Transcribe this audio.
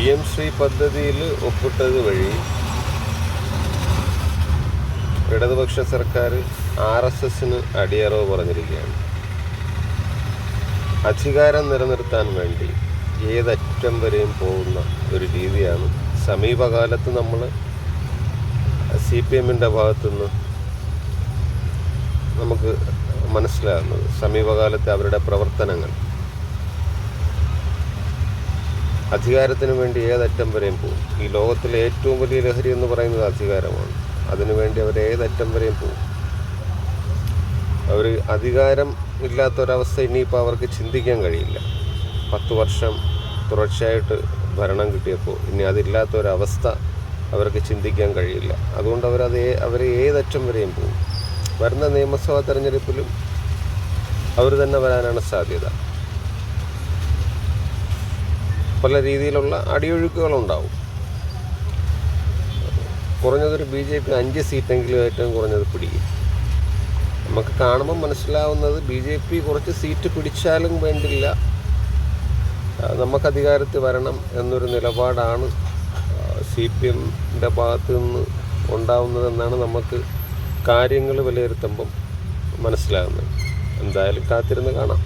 PM Shri പദ്ധതിയിൽ ഒപ്പിട്ടത് വഴി ഇടതുപക്ഷ സർക്കാർ RSSന് അടിയറവ് പറഞ്ഞിരിക്കുകയാണ്. അധികാരം നിലനിർത്താൻ വേണ്ടി ഏതറ്റം വരെയും പോകുന്ന ഒരു രീതിയാണ് സമീപകാലത്ത് നമ്മൾ CPMൻ്റെ ഭാഗത്തുനിന്ന് നമുക്ക് മനസ്സിലാകുന്നത്. സമീപകാലത്തെ അവരുടെ പ്രവർത്തനങ്ങൾ അധികാരത്തിന് വേണ്ടി ഏതറ്റം വരെയും പോകും. ഈ ലോകത്തിലെ ഏറ്റവും വലിയ ലഹരി എന്ന് പറയുന്നത് അധികാരമാണ്. അതിനുവേണ്ടി അവർ ഏതറ്റം വരെയും പോകും. അവർ അധികാരം ഇല്ലാത്തൊരവസ്ഥ ഇനിയിപ്പോൾ അവർക്ക് ചിന്തിക്കാൻ കഴിയില്ല. 10 വർഷം തുടർച്ചയായിട്ട് ഭരണം കിട്ടിയപ്പോൾ ഇനി അതില്ലാത്തൊരവസ്ഥ അവർക്ക് ചിന്തിക്കാൻ കഴിയില്ല. അതുകൊണ്ട് അവർ ഏതറ്റം വരെയും പോകും. വരുന്ന നിയമസഭാ തെരഞ്ഞെടുപ്പിലും അവർ തന്നെ വരാനാണ് സാധ്യത. പല രീതിയിലുള്ള അടിയൊഴുക്കുകളുണ്ടാവും. കുറഞ്ഞതൊരു BJP 5 സീറ്റെങ്കിലും ഏറ്റവും കുറഞ്ഞത് പിടിക്കും. നമുക്ക് കാണുമ്പോൾ മനസ്സിലാവുന്നത് BJP കുറച്ച് സീറ്റ് പിടിച്ചാലും വേണ്ടില്ല, നമുക്ക് അധികാരത്തിൽ വരണം എന്നൊരു നിലപാടാണ് CPMൻ്റെ ഭാഗത്ത് നിന്ന് ഉണ്ടാവുന്നതെന്നാണ് നമുക്ക് കാര്യങ്ങൾ വിലയിരുത്തുമ്പം മനസ്സിലാകുന്നത്. എന്തായാലും കാത്തിരുന്ന് കാണാം.